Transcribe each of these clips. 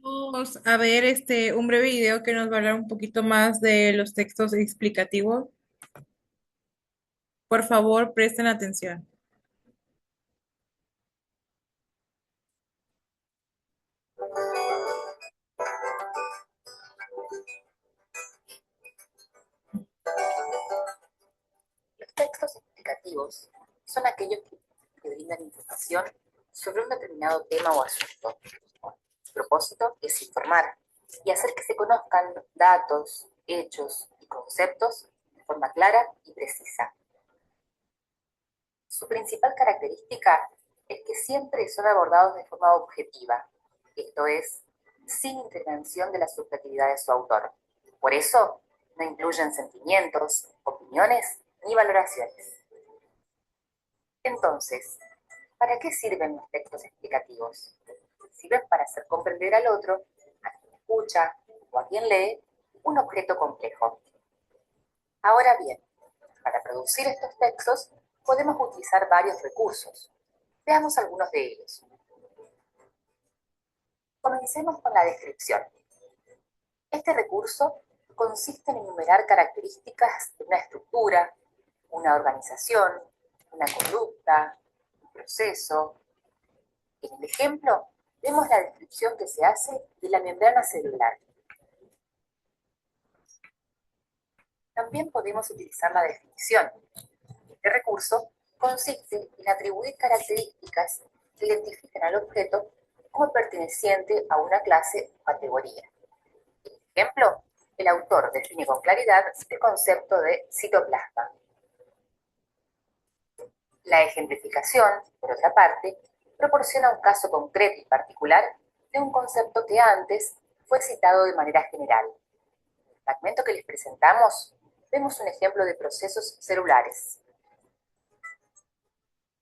Vamos a ver un breve video que nos va a hablar un poquito más de los textos explicativos. Por favor, presten atención. Los textos explicativos son aquellos que brindan información sobre un determinado tema o asunto. Su propósito es informar y hacer que se conozcan datos, hechos y conceptos de forma clara y precisa. Su principal característica es que siempre son abordados de forma objetiva, esto es, sin intervención de la subjetividad de su autor. Por eso, no incluyen sentimientos, opiniones ni valoraciones. Entonces, ¿para qué sirven los textos explicativos? Sirven para hacer comprender al otro, a quien escucha o a quien lee, un objeto complejo. Ahora bien, para producir estos textos podemos utilizar varios recursos. Veamos algunos de ellos. Comencemos con la descripción. Este recurso consiste en enumerar características de una estructura, una organización, una conducta, un proceso. En el ejemplo, vemos la descripción que se hace de la membrana celular. También podemos utilizar la definición. Este recurso consiste en atribuir características que identifican al objeto como perteneciente a una clase o categoría. Por ejemplo, el autor define con claridad el concepto de citoplasma. La ejemplificación, por otra parte, proporciona un caso concreto y particular de un concepto que antes fue citado de manera general. En el fragmento que les presentamos, vemos un ejemplo de procesos celulares.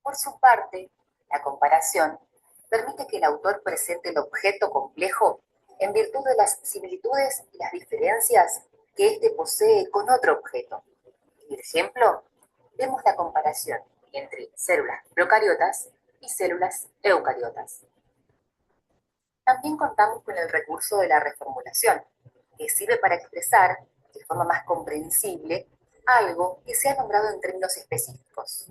Por su parte, la comparación permite que el autor presente el objeto complejo en virtud de las similitudes y las diferencias que éste posee con otro objeto. En el ejemplo, vemos la comparación entre células procariotas y células eucariotas. También contamos con el recurso de la reformulación, que sirve para expresar de forma más comprensible algo que se ha nombrado en términos específicos.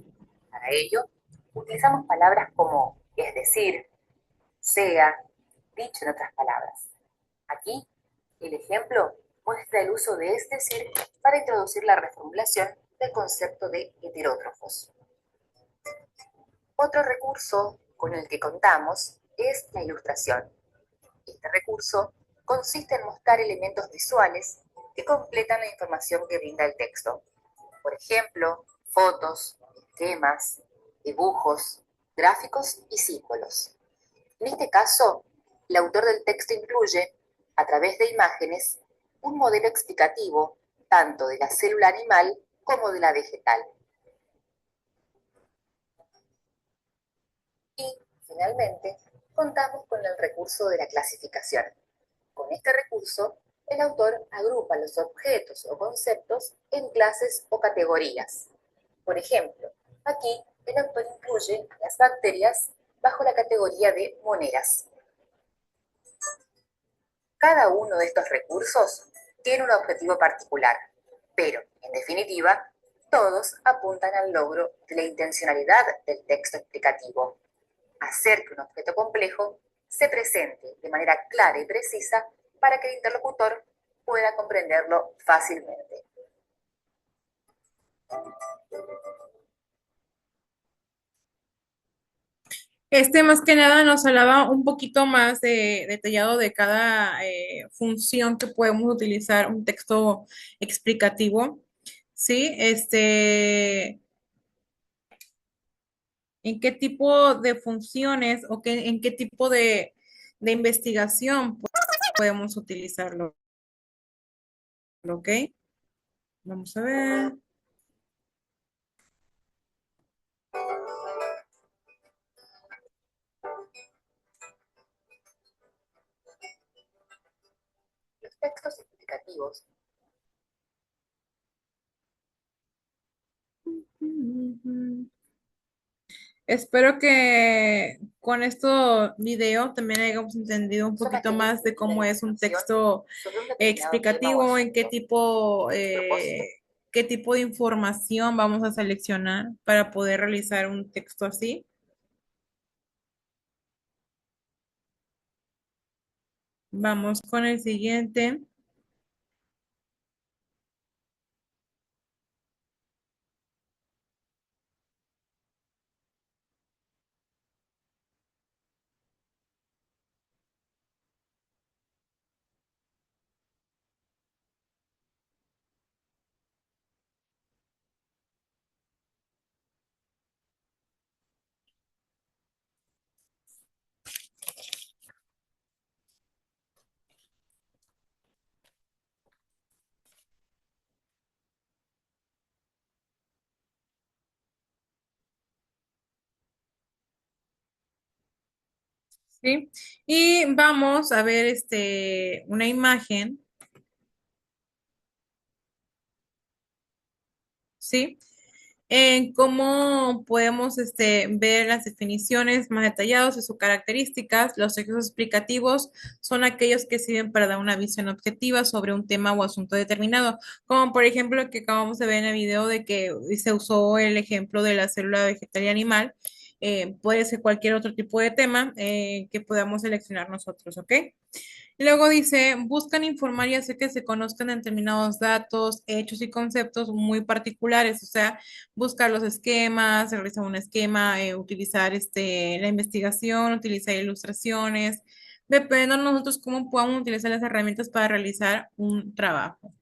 Para ello, utilizamos palabras como es decir, sea, dicho en otras palabras. Aquí, el ejemplo muestra el uso de es decir para introducir la reformulación del concepto de heterótrofos. Otro recurso con el que contamos es la ilustración. Este recurso consiste en mostrar elementos visuales que completan la información que brinda el texto. Por ejemplo, fotos, esquemas, dibujos, gráficos y símbolos. En este caso, el autor del texto incluye, a través de imágenes, un modelo explicativo tanto de la célula animal como de la vegetal. Y, finalmente, contamos con el recurso de la clasificación. Con este recurso, el autor agrupa los objetos o conceptos en clases o categorías. Por ejemplo, aquí el autor incluye a las bacterias bajo la categoría de moneras. Cada uno de estos recursos tiene un objetivo particular, pero, en definitiva, todos apuntan al logro de la intencionalidad del texto explicativo, hacer que un objeto complejo se presente de manera clara y precisa para que el interlocutor pueda comprenderlo fácilmente. Más que nada nos hablaba un poquito más detallado de cada función que podemos utilizar un texto explicativo. Sí, en qué tipo de funciones o en qué tipo de investigación podemos utilizarlo. ¿Ok? Vamos a ver. Los textos explicativos. Espero que con esto video también hayamos entendido un son poquito aquellas más de que la cómo es un información texto sobre un determinado tema o explicativo, en asunto tiene un propósito. qué tipo de información vamos a seleccionar para poder realizar un texto así. Vamos con el siguiente. ¿Sí? Y vamos a ver una imagen, ¿sí? En cómo podemos ver las definiciones más detalladas y sus características. Los textos explicativos son aquellos que sirven para dar una visión objetiva sobre un tema o asunto determinado, como por ejemplo el que acabamos de ver en el video de que se usó el ejemplo de la célula vegetal y animal. Puede ser cualquier otro tipo de tema que podamos seleccionar nosotros, ¿ok? Luego dice, buscan informar y hacer que se conozcan determinados datos, hechos y conceptos muy particulares, o sea, buscar los esquemas, realizar un esquema, utilizar la investigación, utilizar ilustraciones, dependiendo de nosotros cómo podamos utilizar las herramientas para realizar un trabajo.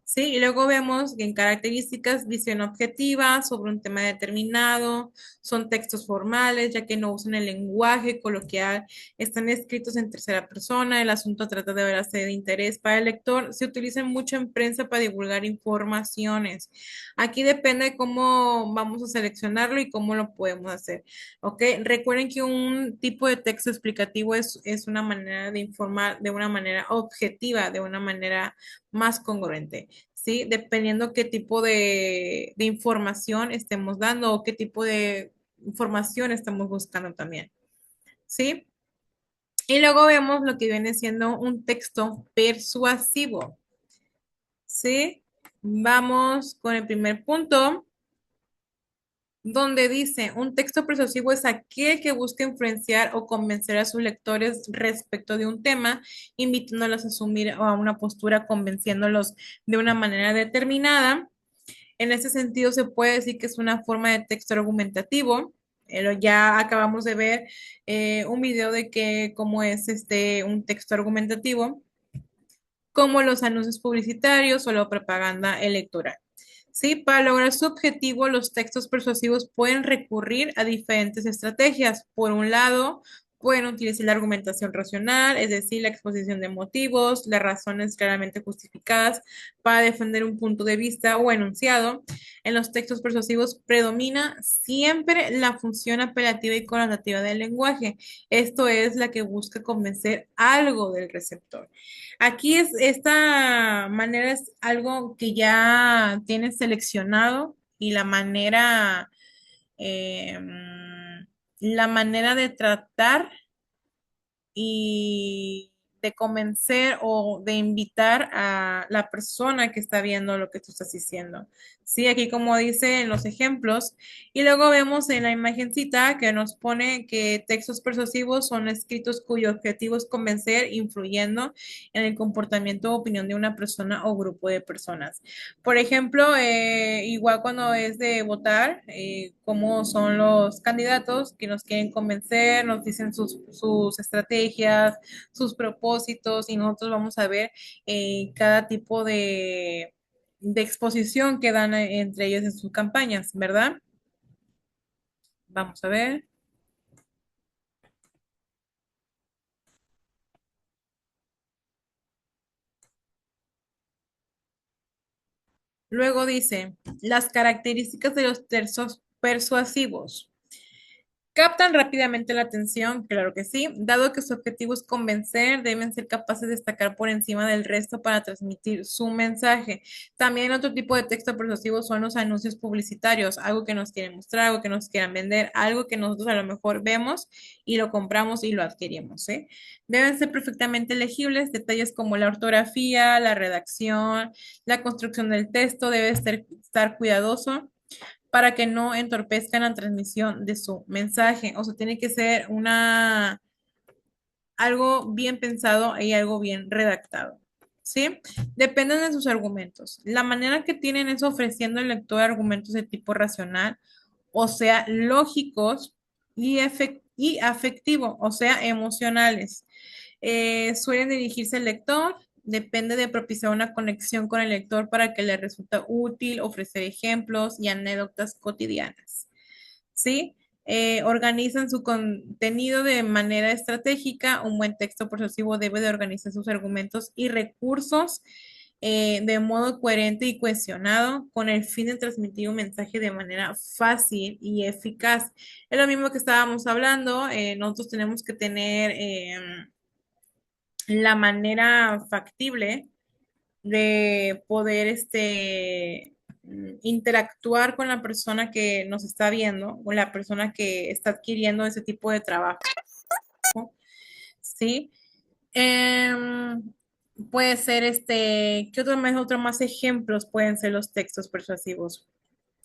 Sí, y luego vemos que en características, visión objetiva sobre un tema determinado, son textos formales, ya que no usan el lenguaje coloquial, están escritos en tercera persona, el asunto trata de verse de interés para el lector, se utilizan mucho en prensa para divulgar informaciones. Aquí depende de cómo vamos a seleccionarlo y cómo lo podemos hacer. ¿Ok? Recuerden que un tipo de texto explicativo es una manera de informar de una manera objetiva, de una manera más congruente. ¿Sí? Dependiendo qué tipo de información estemos dando o qué tipo de información estamos buscando también, ¿sí? Y luego vemos lo que viene siendo un texto persuasivo, ¿sí? Vamos con el primer punto, donde dice, un texto persuasivo es aquel que busca influenciar o convencer a sus lectores respecto de un tema, invitándolos a asumir a una postura, convenciéndolos de una manera determinada. En ese sentido, se puede decir que es una forma de texto argumentativo. Ya acabamos de ver un video de que cómo es un texto argumentativo, como los anuncios publicitarios o la propaganda electoral. Sí, para lograr su objetivo, los textos persuasivos pueden recurrir a diferentes estrategias. Por un lado, pueden utilizar la argumentación racional, es decir, la exposición de motivos, las razones claramente justificadas para defender un punto de vista o enunciado. En los textos persuasivos predomina siempre la función apelativa y connotativa del lenguaje. Esto es la que busca convencer algo del receptor. Aquí esta manera es algo que ya tienes seleccionado y la manera de tratar y de convencer o de invitar a la persona que está viendo lo que tú estás diciendo. Sí, aquí como dice en los ejemplos. Y luego vemos en la imagencita que nos pone que textos persuasivos son escritos cuyo objetivo es convencer, influyendo en el comportamiento o opinión de una persona o grupo de personas. Por ejemplo, igual cuando es de votar, cómo son los candidatos que nos quieren convencer, nos dicen sus estrategias, sus propósitos y nosotros vamos a ver cada tipo de exposición que dan entre ellos en sus campañas, ¿verdad? Vamos a ver. Luego dice, las características de los textos persuasivos. Captan rápidamente la atención, claro que sí. Dado que su objetivo es convencer, deben ser capaces de destacar por encima del resto para transmitir su mensaje. También otro tipo de texto persuasivo son los anuncios publicitarios, algo que nos quieren mostrar, algo que nos quieran vender, algo que nosotros a lo mejor vemos y lo compramos y lo adquirimos, ¿eh? Deben ser perfectamente legibles, detalles como la ortografía, la redacción, la construcción del texto, debe estar cuidadoso para que no entorpezcan la transmisión de su mensaje. O sea, tiene que ser algo bien pensado y algo bien redactado. ¿Sí? Dependen de sus argumentos. La manera que tienen es ofreciendo al lector argumentos de tipo racional, o sea, lógicos y afectivo, o sea, emocionales. Suelen dirigirse al lector, depende de propiciar una conexión con el lector para que le resulte útil ofrecer ejemplos y anécdotas cotidianas. ¿Sí? Organizan su contenido de manera estratégica. Un buen texto persuasivo debe de organizar sus argumentos y recursos de modo coherente y cohesionado con el fin de transmitir un mensaje de manera fácil y eficaz. Es lo mismo que estábamos hablando. Nosotros tenemos que tener la manera factible de poder interactuar con la persona que nos está viendo o la persona que está adquiriendo ese tipo de trabajo, ¿sí? Em, puede ser ¿qué otro más ejemplos pueden ser los textos persuasivos?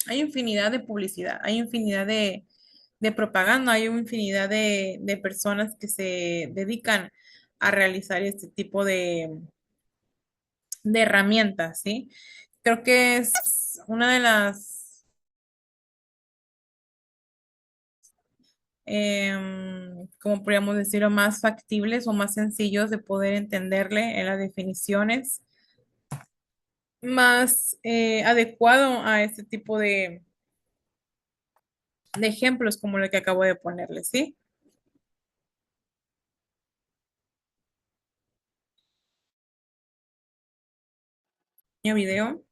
Hay infinidad de publicidad, hay infinidad de propaganda, hay una infinidad de personas que se dedican a realizar este tipo de herramientas, ¿sí? Creo que es una de las, como podríamos decirlo, más factibles o más sencillos de poder entenderle en las definiciones, más adecuado a este tipo de ejemplos como el que acabo de ponerle, ¿sí? Mi video,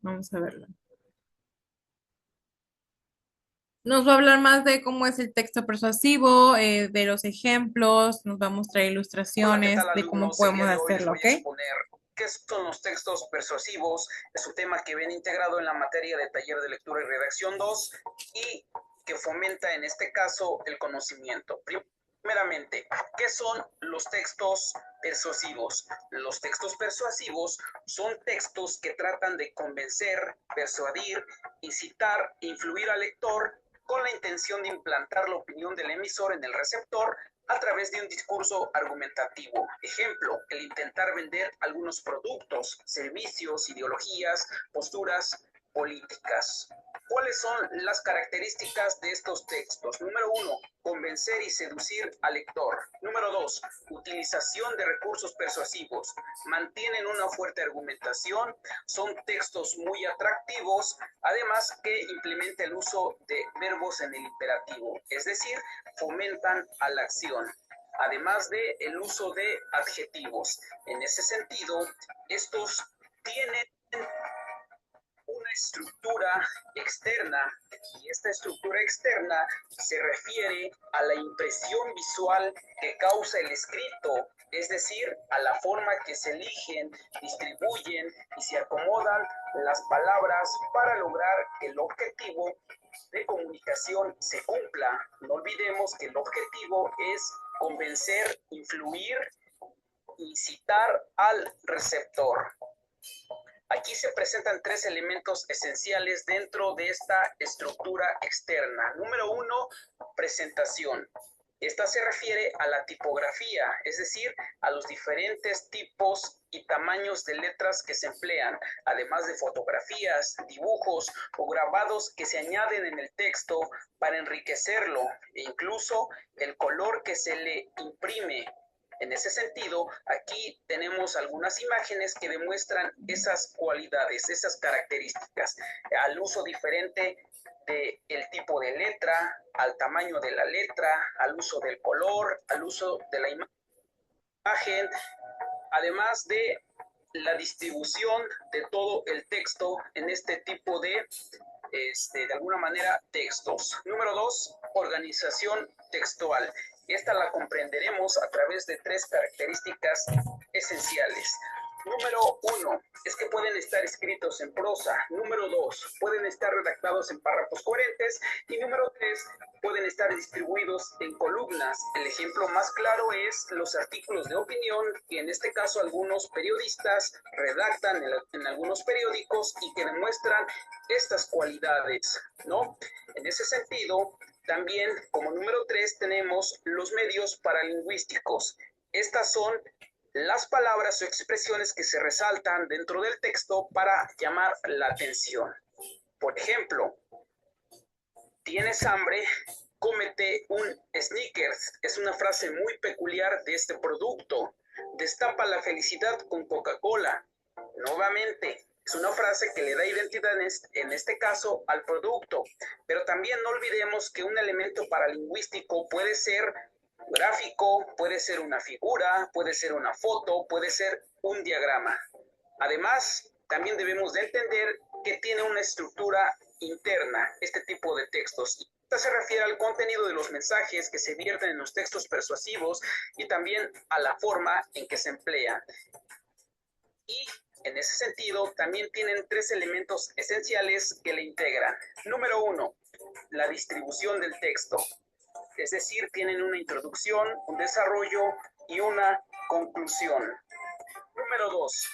vamos a verlo. Nos va a hablar más de cómo es el texto persuasivo, de los ejemplos, nos va a mostrar Hola, ¿qué ilustraciones tal de cómo alumnos? El podemos día de hoy les hacerlo, voy ¿ok? a exponer qué son los textos persuasivos. Es un tema que viene integrado en la materia de taller de lectura y redacción 2 y que fomenta en este caso el conocimiento. Primeramente, ¿qué son los textos persuasivos? Los textos persuasivos son textos que tratan de convencer, persuadir, incitar e influir al lector con la intención de implantar la opinión del emisor en el receptor a través de un discurso argumentativo. Ejemplo, el intentar vender algunos productos, servicios, ideologías, posturas políticas. ¿Cuáles son las características de estos textos? Número 1, convencer y seducir al lector. Número 2, utilización de recursos persuasivos. Mantienen una fuerte argumentación, son textos muy atractivos, además que implementa el uso de verbos en el imperativo, es decir, fomentan a la acción, además de el uso de adjetivos. En ese sentido, estos tienen una estructura externa y esta estructura externa se refiere a la impresión visual que causa el escrito, es decir, a la forma que se eligen, distribuyen y se acomodan las palabras para lograr que el objetivo de comunicación se cumpla. No olvidemos que el objetivo es convencer, influir, incitar al receptor. Aquí se presentan tres elementos esenciales dentro de esta estructura externa. Número 1, presentación. Esta se refiere a la tipografía, es decir, a los diferentes tipos y tamaños de letras que se emplean, además de fotografías, dibujos o grabados que se añaden en el texto para enriquecerlo, e incluso el color que se le imprime. En ese sentido, aquí tenemos algunas imágenes que demuestran esas cualidades, esas características, al uso diferente del tipo de letra, al tamaño de la letra, al uso del color, al uso de la imagen, además de la distribución de todo el texto en este tipo de alguna manera, textos. Número 2, organización textual. Esta la comprenderemos a través de 3 características esenciales. Número 1, es que pueden estar escritos en prosa. Número 2, pueden estar redactados en párrafos coherentes. Y número 3, pueden estar distribuidos en columnas. El ejemplo más claro es los artículos de opinión que en este caso algunos periodistas redactan en algunos periódicos y que demuestran estas cualidades, ¿no? En ese sentido, también como número 3 tenemos los medios paralingüísticos. Estas son las palabras o expresiones que se resaltan dentro del texto para llamar la atención. Por ejemplo, ¿tienes hambre? Cómete un Snickers. Es una frase muy peculiar de este producto. Destapa la felicidad con Coca-Cola. Nuevamente, es una frase que le da identidad en este caso al producto. Pero también no olvidemos que un elemento paralingüístico puede ser gráfico, puede ser una figura, puede ser una foto, puede ser un diagrama. Además, también debemos de entender que tiene una estructura interna este tipo de textos. Esta se refiere al contenido de los mensajes que se vierten en los textos persuasivos y también a la forma en que se emplean. Y en ese sentido, también tienen 3 elementos esenciales que le integran. Número 1, la distribución del texto. Es decir, tienen una introducción, un desarrollo y una conclusión. Número 2,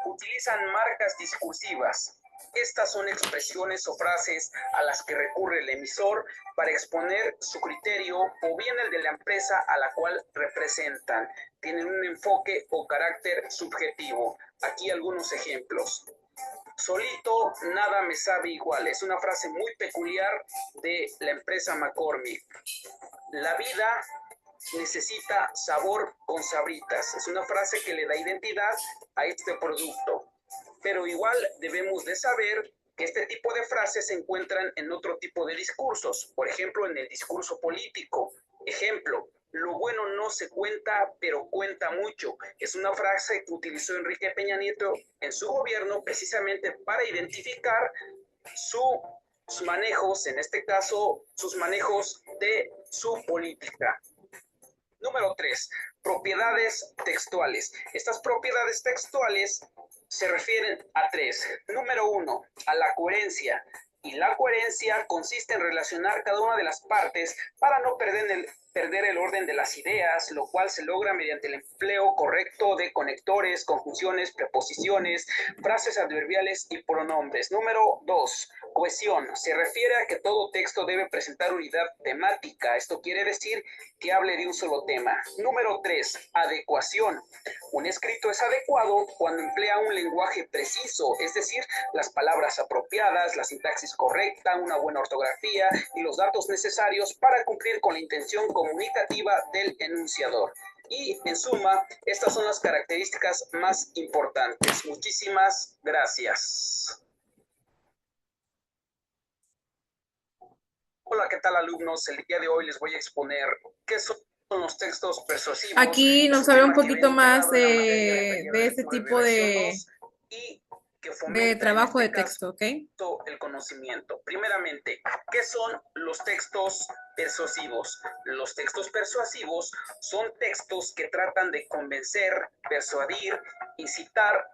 utilizan marcas discursivas. Estas son expresiones o frases a las que recurre el emisor para exponer su criterio o bien el de la empresa a la cual representan. Tienen un enfoque o carácter subjetivo. Aquí algunos ejemplos. Solito nada me sabe igual. Es una frase muy peculiar de la empresa McCormick. La vida necesita sabor con Sabritas. Es una frase que le da identidad a este producto. Pero igual debemos de saber que este tipo de frases se encuentran en otro tipo de discursos. Por ejemplo, en el discurso político. Ejemplo, lo bueno no se cuenta, pero cuenta mucho. Es una frase que utilizó Enrique Peña Nieto en su gobierno precisamente para identificar sus manejos, en este caso, sus manejos de su política. Número 3, propiedades textuales. Estas propiedades textuales se refieren a 3. Número 1, a la coherencia. Y la coherencia consiste en relacionar cada una de las partes para no perder el orden de las ideas, lo cual se logra mediante el empleo correcto de conectores, conjunciones, preposiciones, frases adverbiales y pronombres. Número 2, cohesión. Se refiere a que todo texto debe presentar unidad temática. Esto quiere decir que hable de un solo tema. Número 3, adecuación. Un escrito es adecuado cuando emplea un lenguaje preciso, es decir, las palabras apropiadas, la sintaxis correcta, una buena ortografía y los datos necesarios para cumplir con la intención comunicativa del enunciador. Y en suma, estas son las características más importantes. Muchísimas gracias. Hola, ¿qué tal, alumnos? El día de hoy les voy a exponer qué son los textos persuasivos. Aquí nos habla un poquito más de este tipo de trabajo de texto, ¿ok? El conocimiento. Primeramente, ¿qué son los textos persuasivos? Los textos persuasivos son textos que tratan de convencer, persuadir, incitar,